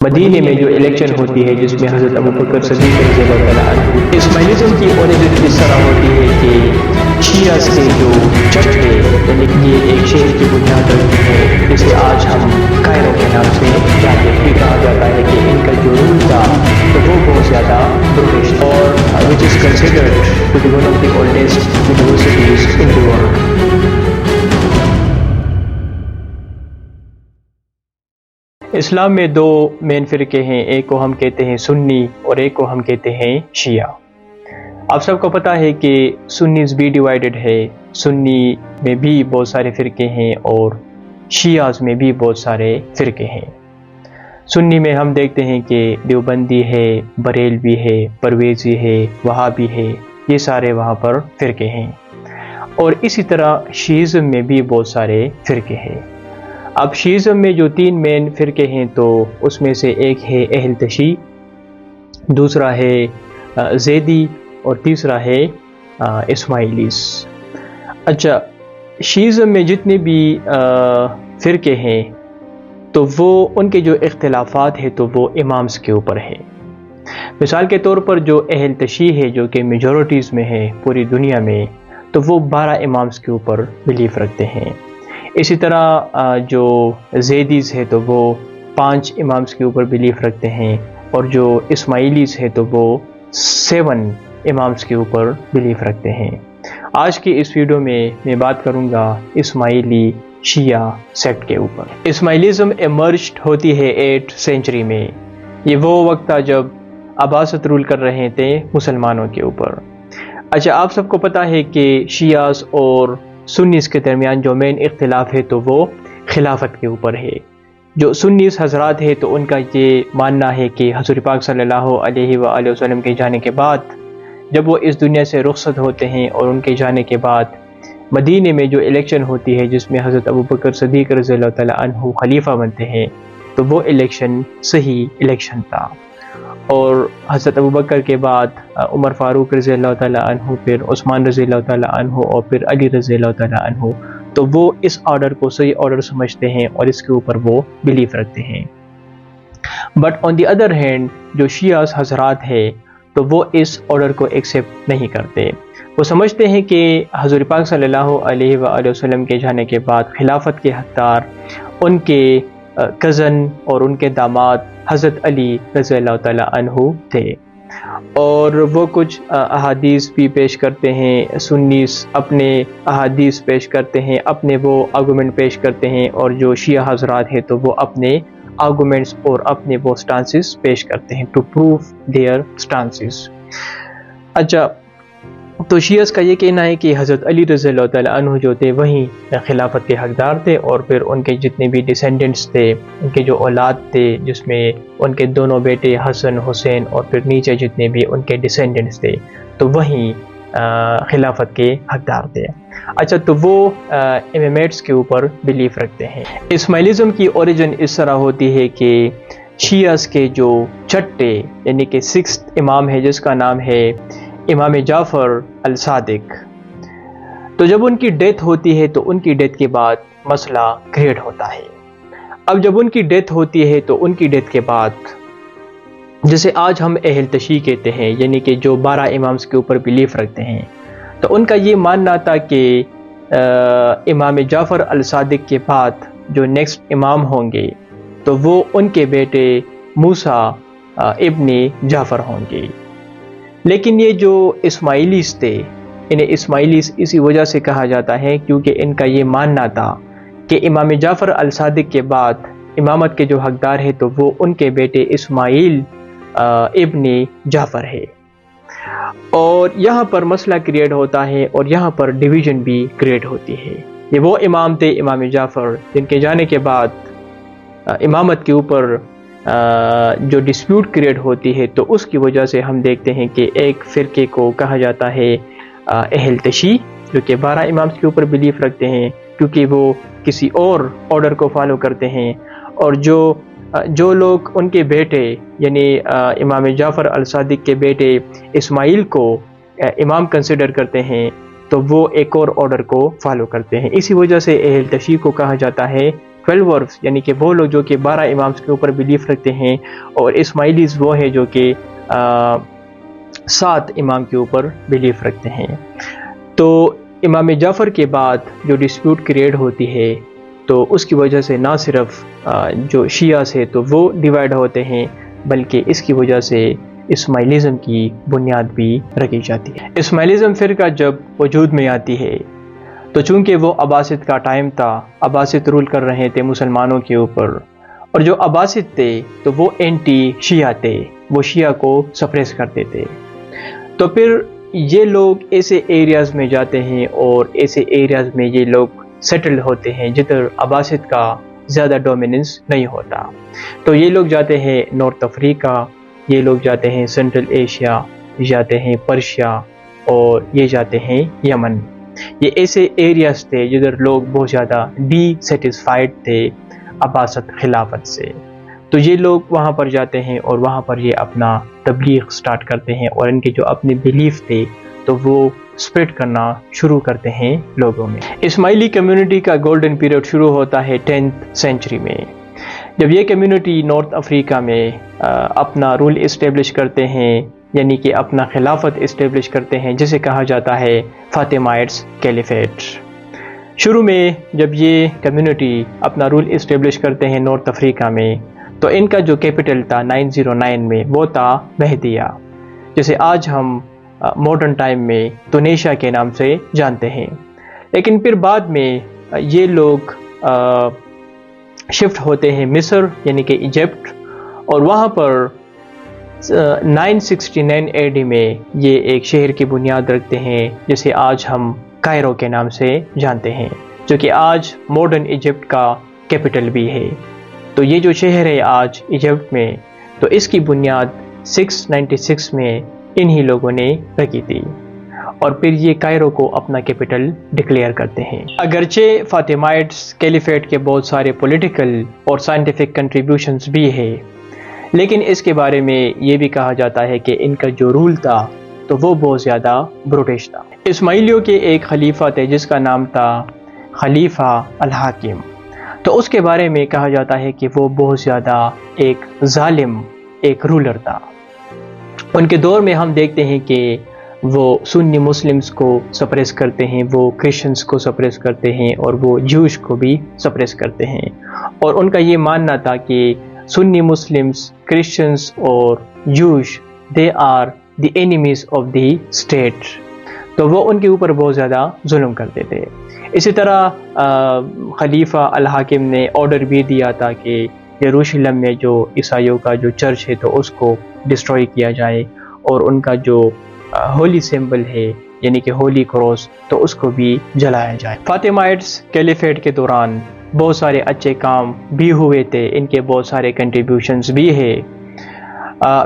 مدینے میں جو الیکشن ہوتی ہے جس میں حضرت ابوبکر صدیق رضی اللہ تعالیٰ عنہ، اسماعیلزم کی اوریجن اس طرح ہوتی ہے کہ شیعہ سے جو چرچ ہے، یعنی کہ یہ ایک شہر کی بنیاد رکھتی ہے جسے آج ہم کائرو کے نام سے جانتے ہیں۔ کہا جاتا ہے کہ ان کا جو رول تھا تو وہ بہت زیادہ بروش اور which is considered to be one of the oldest universities in the world۔ اسلام میں دو مین فرقے ہیں، ایک کو ہم کہتے ہیں سنی اور ایک کو ہم کہتے ہیں شیعہ۔ آپ سب کو پتہ ہے کہ سنیز بھی ڈیوائیڈڈ ہے، سنی میں بھی بہت سارے فرقے ہیں اور شیعہ میں بھی بہت سارے فرقے ہیں۔ سنی میں ہم دیکھتے ہیں کہ دیوبندی ہے، بریلوی ہے، پرویزی ہے، وہابی ہے، یہ سارے وہاں پر فرقے ہیں۔ اور اسی طرح شیعزم میں بھی بہت سارے فرقے ہیں۔ اب شیعزم میں جو تین مین فرقے ہیں تو اس میں سے ایک ہے اہل تشیع، دوسرا ہے زیدی اور تیسرا ہے اسماعیلیز۔ اچھا، شیعزم میں جتنے بھی فرقے ہیں تو وہ ان کے جو اختلافات ہیں تو وہ امامز کے اوپر ہے۔ مثال کے طور پر جو اہل تشیع ہے جو کہ میجورٹیز میں ہے پوری دنیا میں، تو وہ 12 امامز کے اوپر بلیف رکھتے ہیں۔ اسی طرح جو زیدیز ہے تو وہ 5 امامز کے اوپر بلیف رکھتے ہیں، اور جو اسماعیلیز ہے تو وہ 7 امامز کے اوپر بلیف رکھتے ہیں۔ آج کی اس ویڈیو میں میں بات کروں گا اسماعیلی شیعہ سیکٹ کے اوپر۔ اسماعیلزم ایمرجڈ ہوتی ہے 8 سینچری میں۔ یہ وہ وقت تھا جب عباسط رول کر رہے تھے مسلمانوں کے اوپر۔ اچھا، آپ سب کو پتہ ہے کہ شیعہ اور سنیز کے درمیان جو مین اختلاف ہے تو وہ خلافت کے اوپر ہے۔ جو سنیز حضرات ہے تو ان کا یہ ماننا ہے کہ حضور پاک صلی اللہ علیہ وآلہ وسلم کے جانے کے بعد جب وہ اس دنیا سے رخصت ہوتے ہیں اور ان کے جانے کے بعد مدینے میں جو الیکشن ہوتی ہے جس میں حضرت ابوبکر صدیق رضی اللہ تعالیٰ عنہ خلیفہ بنتے ہیں، تو وہ الیکشن صحیح الیکشن تھا، اور حضرت ابوبکر کے بعد عمر فاروق رضی اللہ تعالیٰ عنہ، پھر عثمان رضی اللہ تعالیٰ عنہ اور پھر علی رضی اللہ تعالیٰ عنہ، تو وہ اس آرڈر کو صحیح آرڈر سمجھتے ہیں اور اس کے اوپر وہ بلیف رکھتے ہیں۔ But on the other hand جو شیعہ حضرات ہے تو وہ اس آرڈر کو ایکسیپٹ نہیں کرتے۔ وہ سمجھتے ہیں کہ حضور پاک صلی اللہ علیہ وآلہ وسلم کے جانے کے بعد خلافت کے حقدار ان کے کزن اور ان کے داماد حضرت علی رضی اللہ تعالیٰ عنہ تھے، اور وہ کچھ احادیث بھی پیش کرتے ہیں۔ سنیز اپنے احادیث پیش کرتے ہیں، اپنے وہ آرگومنٹ پیش کرتے ہیں، اور جو شیعہ حضرات ہیں تو وہ اپنے آرگومنٹس اور اپنے وہ سٹانسز پیش کرتے ہیں ٹو پروو دیئر سٹانسز۔ اچھا، تو شیعہ کا یہ کہنا ہے کہ حضرت علی رضی اللہ تعالیٰ عنہ جو تھے وہیں خلافت کے حقدار تھے، اور پھر ان کے جتنے بھی ڈیسینڈنٹس تھے، ان کے جو اولاد تھے جس میں ان کے دونوں بیٹے حسن حسین اور پھر نیچے جتنے بھی ان کے ڈیسینڈنٹس تھے تو وہیں خلافت کے حقدار تھے۔ اچھا، تو وہ امامیٹس کے اوپر بلیف رکھتے ہیں۔ اسماعیلزم کی اوریجن اس طرح ہوتی ہے کہ شیعہ کے جو چھٹے یعنی کہ 6th امام ہے جس کا نام ہے امام جعفر الصادق، تو جب ان کی ڈیتھ ہوتی ہے تو ان کی ڈیتھ کے بعد مسئلہ کریٹ ہوتا ہے۔ اب جب ان کی ڈیتھ ہوتی ہے تو ان کی ڈیتھ کے بعد جسے آج ہم اہل تشیع کہتے ہیں، یعنی کہ جو 12 امامز کے اوپر بلیف رکھتے ہیں، تو ان کا یہ ماننا تھا کہ امام جعفر الصادق کے بعد جو نیکسٹ امام ہوں گے تو وہ ان کے بیٹے موسیٰ ابن جعفر ہوں گے۔ لیکن یہ جو اسماعیلیز تھے، انہیں اسماعیلیز اسی وجہ سے کہا جاتا ہے کیونکہ ان کا یہ ماننا تھا کہ امام جعفر الصادق کے بعد امامت کے جو حقدار ہے تو وہ ان کے بیٹے اسماعیل ابن جعفر ہے، اور یہاں پر مسئلہ کریٹ ہوتا ہے اور یہاں پر ڈویژن بھی کریٹ ہوتی ہے۔ یہ وہ امام تھے امام جعفر جن کے جانے کے بعد امامت کے اوپر جو ڈسپیوٹ کریٹ ہوتی ہے، تو اس کی وجہ سے ہم دیکھتے ہیں کہ ایک فرقے کو کہا جاتا ہے اہل تشیع، جو کہ 12 امامز کے اوپر بلیف رکھتے ہیں کیونکہ وہ کسی اور آرڈر کو فالو کرتے ہیں، اور جو لوگ ان کے بیٹے یعنی امام جعفر الصادق کے بیٹے اسماعیل کو امام کنسیڈر کرتے ہیں تو وہ ایک اور آرڈر کو فالو کرتے ہیں۔ اسی وجہ سے اہل تشیع کو کہا جاتا ہے 12 ورس یعنی کہ وہ لوگ جو کہ 12 امامز کے اوپر بلیف رکھتے ہیں، اور اسماعیلیز وہ ہے جو کہ 7 امام کے اوپر بلیف رکھتے ہیں۔ تو امام جعفر کے بعد جو ڈسپیوٹ کریٹ ہوتی ہے تو اس کی وجہ سے نہ صرف جو شیعہ ہے تو وہ ڈیوائیڈ ہوتے ہیں، بلکہ اس کی وجہ سے اسماعیلزم کی بنیاد بھی رکھی جاتی ہے۔ اسماعیلزم فرقہ جب وجود میں آتی ہے تو چونکہ وہ عباسد کا ٹائم تھا، عباسد رول کر رہے تھے مسلمانوں کے اوپر، اور جو عباسد تھے تو وہ اینٹی شیعہ تھے، وہ شیعہ کو سپریس کرتے تھے۔ تو پھر یہ لوگ ایسے ایریاز میں جاتے ہیں اور ایسے ایریاز میں یہ لوگ سیٹل ہوتے ہیں جدھر عباسد کا زیادہ ڈومیننس نہیں ہوتا۔ تو یہ لوگ جاتے ہیں نارتھ افریقہ، یہ لوگ جاتے ہیں سینٹرل ایشیا، جاتے ہیں پرشیا، اور یہ جاتے ہیں یمن۔ یہ ایسے ایریاز تھے جدھر لوگ بہت زیادہ ڈی سیٹسفائیڈ تھے عباسد خلافت سے، تو یہ لوگ وہاں پر جاتے ہیں اور وہاں پر یہ اپنا تبلیغ سٹارٹ کرتے ہیں، اور ان کے جو اپنے بیلیف تھے تو وہ سپریڈ کرنا شروع کرتے ہیں لوگوں میں۔ اسماعیلی کمیونٹی کا گولڈن پیریڈ شروع ہوتا ہے 10th سینچری میں، جب یہ کمیونٹی نارتھ افریقہ میں اپنا رول اسٹیبلش کرتے ہیں، یعنی کہ اپنا خلافت اسٹیبلش کرتے ہیں، جسے کہا جاتا ہے فاطمیڈس کیلیفیٹ۔ شروع میں جب یہ کمیونٹی اپنا رول اسٹیبلش کرتے ہیں نارتھ افریقہ میں، تو ان کا جو کیپٹل تھا 909 میں وہ تھا مہدیہ، جسے آج ہم ماڈرن ٹائم میں تونیشیا کے نام سے جانتے ہیں۔ لیکن پھر بعد میں یہ لوگ شفٹ ہوتے ہیں مصر یعنی کہ ایجپٹ، اور وہاں پر 969 AD میں یہ ایک شہر کی بنیاد رکھتے ہیں جسے آج ہم کائرو کے نام سے جانتے ہیں، جو کہ آج ماڈرن ایجپٹ کا کیپٹل بھی ہے۔ تو یہ جو شہر ہے آج ایجپٹ میں، تو اس کی بنیاد 696 میں انہی لوگوں نے رکھی تھی، اور پھر یہ کائرو کو اپنا کیپٹل ڈکلیئر کرتے ہیں۔ اگرچہ فاطمیڈس کیلیفیٹ کے بہت سارے پولیٹیکل اور سائنٹیفک کنٹریبیوشنز بھی ہیں، لیکن اس کے بارے میں یہ بھی کہا جاتا ہے کہ ان کا جو رول تھا تو وہ بہت زیادہ بروٹش تھا۔ اسماعیلیوں کے ایک خلیفہ تھے جس کا نام تھا خلیفہ الحاکم، تو اس کے بارے میں کہا جاتا ہے کہ وہ بہت زیادہ ایک ظالم ایک رولر تھا۔ ان کے دور میں ہم دیکھتے ہیں کہ وہ سنی مسلمز کو سپریس کرتے ہیں، وہ کرسچنز کو سپریس کرتے ہیں، اور وہ جوش کو بھی سپریس کرتے ہیں، اور ان کا یہ ماننا تھا کہ سنی مسلمز، کرسچنز اور Jews they are the enemies of the state, تو وہ ان کے اوپر بہت زیادہ ظلم کرتے تھے۔ اسی طرح خلیفہ الحاکم نے آرڈر بھی دیا تھا کہ یروشلم میں جو عیسائیوں کا جو چرچ ہے تو اس کو ڈسٹروئی کیا جائے، اور ان کا جو ہولی سمبل ہے یعنی کہ ہولی کراس تو اس کو بھی جلایا جائے۔ فاطمیڈس کیلیفیٹ کے دوران بہت سارے اچھے کام بھی ہوئے تھے، ان کے بہت سارے کنٹریبیوشنز بھی ہیں۔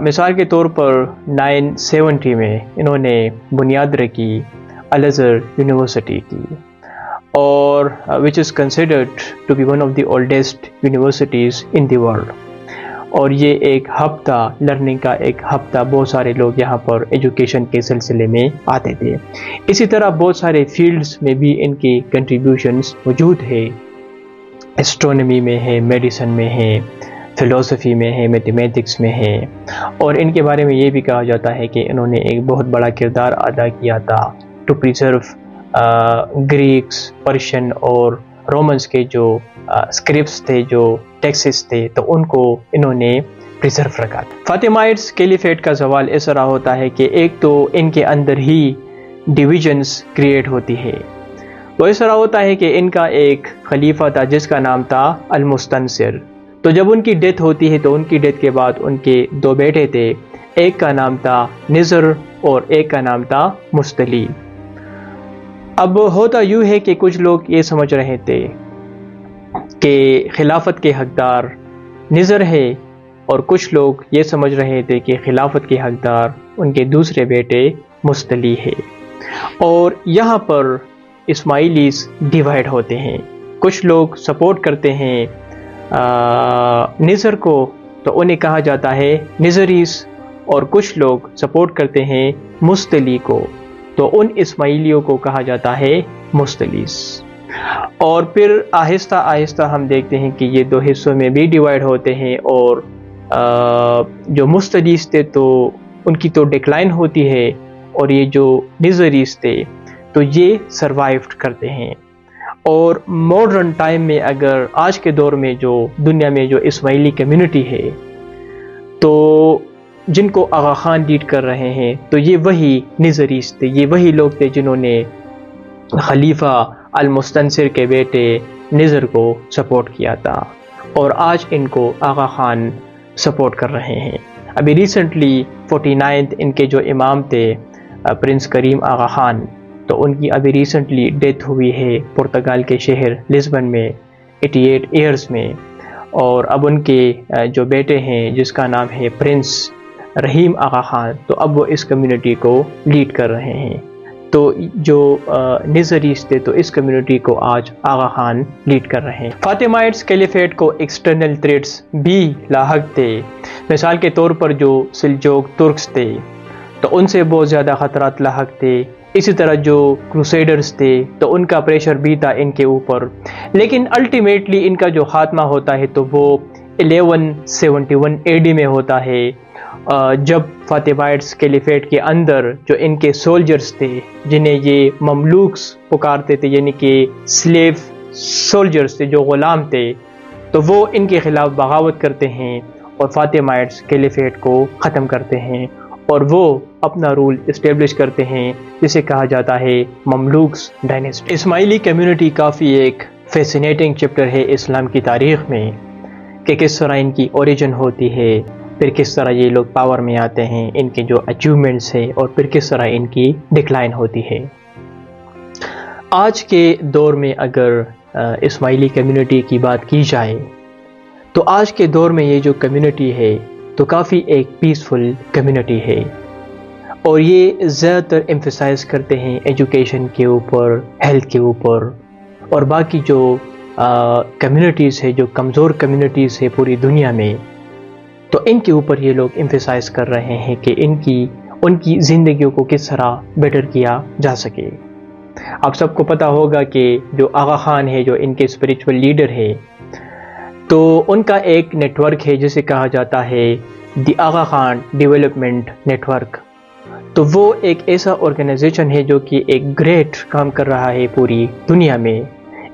مثال کے طور پر 970 میں انہوں نے بنیاد رکھی الازہر یونیورسٹی کی، اور which is considered to be one of the oldest universities in the world، اور یہ ایک ہب تھا، لرننگ کا ایک ہب تھا، بہت سارے لوگ یہاں پر ایجوکیشن کے سلسلے میں آتے تھے۔ اسی طرح بہت سارے فیلڈز میں بھی ان کی کنٹریبیوشنز موجود ہے، اسٹرونومی میں ہے، میڈیسن میں ہے، فلسفی میں ہے، میتھمیٹکس میں ہے، اور ان کے بارے میں یہ بھی کہا جاتا ہے کہ انہوں نے ایک بہت بڑا کردار ادا کیا تھا ٹو پریزرو گریکس، پرشین اور رومنز کے جو اسکرپٹس تھے، جو ٹیکسٹس تھے، تو ان کو انہوں نے پریزرو رکھا تھا۔ فاطمیڈس کیلیفیٹ کا زوال اس طرح ہوتا ہے کہ ایک تو ان کے اندر ہی ڈویژنز کریٹ ہوتی ہے۔ وہ اس طرح ہوتا ہے کہ ان کا ایک خلیفہ تھا جس کا نام تھا المستنصر، تو جب ان کی ڈیتھ ہوتی ہے تو ان کی ڈیتھ کے بعد ان کے 2 بیٹے تھے، ایک کا نام تھا نذر اور ایک کا نام تھا مستلی۔ اب ہوتا یوں ہے کہ کچھ لوگ یہ سمجھ رہے تھے کہ خلافت کے حقدار نذر ہے، اور کچھ لوگ یہ سمجھ رہے تھے کہ خلافت کے حقدار ان کے دوسرے بیٹے مستلی ہے، اور یہاں پر اسماعیلیز ڈیوائیڈ ہوتے ہیں۔ کچھ لوگ سپورٹ کرتے ہیں نذر کو، تو انہیں کہا جاتا ہے نذریز، اور کچھ لوگ سپورٹ کرتے ہیں مستلی کو، تو ان اسماعیلیوں کو کہا جاتا ہے مستلیز۔ اور پھر آہستہ آہستہ ہم دیکھتے ہیں کہ یہ دو حصوں میں بھی ڈیوائیڈ ہوتے ہیں، اور جو مستدیس تھے تو ان کی تو ڈکلائن ہوتی ہے، اور یہ جو نظریس تھے تو یہ سروائیوڈ کرتے ہیں۔ اور ماڈرن ٹائم میں اگر آج کے دور میں جو دنیا میں جو اسماعیلی کمیونٹی ہے تو جن کو آغا خان لیڈ کر رہے ہیں، تو یہ وہی نظریس تھے، یہ وہی لوگ تھے جنہوں نے خلیفہ المستنصر کے بیٹے نظر کو سپورٹ کیا تھا، اور آج ان کو آغا خان سپورٹ کر رہے ہیں۔ ابھی ریسنٹلی 49 ان کے جو امام تھے پرنس کریم آغا خان، تو ان کی ابھی ریسنٹلی ڈیتھ ہوئی ہے پرتگال کے شہر لسبن میں 88 ایئرز میں، اور اب ان کے جو بیٹے ہیں جس کا نام ہے پرنس رحیم آغا خان، تو اب وہ اس کمیونٹی کو لیڈ کر رہے ہیں۔ تو جو نظریس تھے تو اس کمیونٹی کو آج آغا خان لیڈ کر رہے ہیں۔ فاطمیڈس کیلیفیٹ کو ایکسٹرنل تھریٹس بھی لاحق تھے، مثال کے طور پر جو سلجوق ترکس تھے تو ان سے بہت زیادہ خطرات لاحق تھے، اسی طرح جو کروسیڈرز تھے تو ان کا پریشر بھی تھا ان کے اوپر، لیکن الٹیمیٹلی ان کا جو خاتمہ ہوتا ہے تو وہ 1171 AD میں ہوتا ہے، جب فاطمیڈس کیلیفیٹ کے اندر جو ان کے سولجرز تھے جنہیں یہ مملوکس پکارتے تھے، یعنی کہ سلیو سولجرز تھے جو غلام تھے، تو وہ ان کے خلاف بغاوت کرتے ہیں اور فاطمیڈس کیلیفیٹ کو ختم کرتے ہیں، اور وہ اپنا رول اسٹیبلش کرتے ہیں جسے کہا جاتا ہے مملوکس ڈائنیسٹی۔ اسماعیلی کمیونٹی کافی ایک فیسینیٹنگ چیپٹر ہے اسلام کی تاریخ میں، کہ کس طرح ان کی اوریجن ہوتی ہے، پھر کس طرح یہ لوگ پاور میں آتے ہیں، ان کے جو اچیومنٹس ہیں، اور پھر کس طرح ان کی ڈکلائن ہوتی ہے۔ آج کے دور میں اگر اسماعیلی کمیونٹی کی بات کی جائے تو آج کے دور میں یہ جو کمیونٹی ہے تو کافی ایک پیسفل کمیونٹی ہے، اور یہ زیادہ تر ایمفیسائز کرتے ہیں ایجوکیشن کے اوپر، ہیلتھ کے اوپر، اور باقی جو کمیونٹیز ہے، جو کمزور کمیونٹیز ہے پوری دنیا میں، تو ان کے اوپر یہ لوگ ایمفیسائز کر رہے ہیں کہ ان کی زندگیوں کو کس طرح بیٹر کیا جا سکے۔ آپ سب کو پتہ ہوگا کہ جو آغا خان ہے، جو ان کے اسپریچول لیڈر ہے، تو ان کا ایک نیٹ ورک ہے جسے کہا جاتا ہے دی آغا خان ڈیولپمنٹ نیٹ ورک۔ تو وہ ایک ایسا آرگنائزیشن ہے جو کہ ایک گریٹ کام کر رہا ہے پوری دنیا میں۔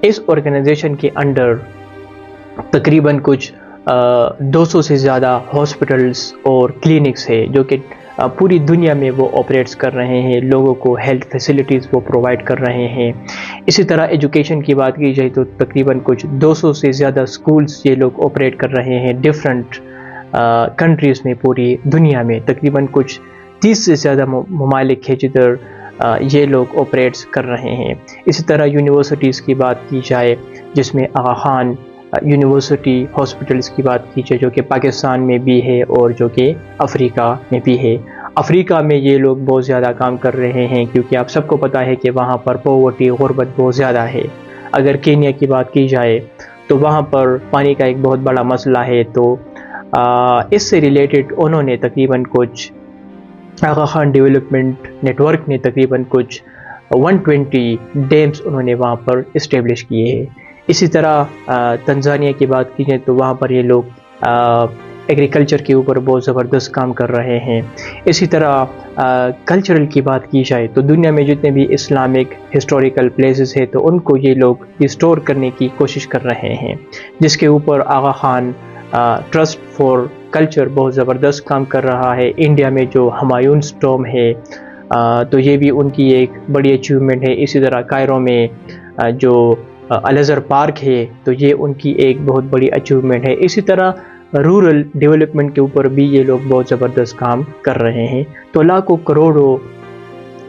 اس آرگنائزیشن کے انڈر تقریباً کچھ 200 سے زیادہ ہاسپٹلز اور کلینکس ہے جو کہ پوری دنیا میں وہ آپریٹس کر رہے ہیں، لوگوں کو ہیلتھ فیسلٹیز وہ پرووائڈ کر رہے ہیں۔ اسی طرح ایجوکیشن کی بات کی جائے تو تقریباً کچھ 200 سے زیادہ سکولز یہ لوگ آپریٹ کر رہے ہیں ڈفرینٹ کنٹریز میں، پوری دنیا میں تقریباً کچھ 30 سے زیادہ ممالک ہیں جدھر یہ لوگ آپریٹس کر رہے ہیں۔ اسی طرح یونیورسٹیز کی بات کی جائے جس میں آغا خان یونیورسٹی ہاسپٹلز کی بات کی جائے جو کہ پاکستان میں بھی ہے اور جو کہ افریقہ میں بھی ہے۔ افریقہ میں یہ لوگ بہت زیادہ کام کر رہے ہیں کیونکہ آپ سب کو پتہ ہے کہ وہاں پر پاورٹی، غربت بہت زیادہ ہے۔ اگر کینیا کی بات کی جائے تو وہاں پر پانی کا ایک بہت بڑا مسئلہ ہے، تو اس سے ریلیٹڈ انہوں نے تقریباً کچھ آغا خان ڈیولپمنٹ نیٹ ورک نے تقریباً کچھ 120 ڈیمز انہوں نے وہاں پر اسٹیبلش کیے ہیں۔ اسی طرح تنزانیہ کی بات کی جائے تو وہاں پر یہ لوگ ایگریکلچر کے اوپر بہت زبردست کام کر رہے ہیں۔ اسی طرح کلچرل کی بات کی جائے تو دنیا میں جتنے بھی اسلامک ہسٹوریکل پلیسز ہیں تو ان کو یہ لوگ ریسٹور کرنے کی کوشش کر رہے ہیں، جس کے اوپر آغا خان ٹرسٹ فار کلچر بہت زبردست کام کر رہا ہے۔ انڈیا میں جو ہمایونس ٹوم ہے تو یہ بھی ان کی ایک بڑی اچیومنٹ ہے۔ اسی طرح کائرو میں جو الازہر پارک ہے تو یہ ان کی ایک بہت بڑی اچیومنٹ ہے۔ اسی طرح رورل ڈیولپمنٹ کے اوپر بھی یہ لوگ بہت زبردست کام کر رہے ہیں۔ تو لاکھوں کروڑوں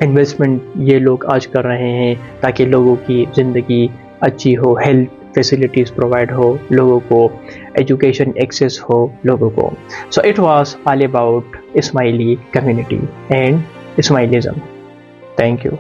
انویسٹمنٹ یہ لوگ آج کر رہے ہیں تاکہ لوگوں کی زندگی اچھی ہو، ہیلتھ فیسلٹیز پرووائڈ ہو، لوگوں کو ایجوکیشن ایکسیس ہو لوگوں کو۔ So it was all about Ismaili community and Ismailism. Thank you.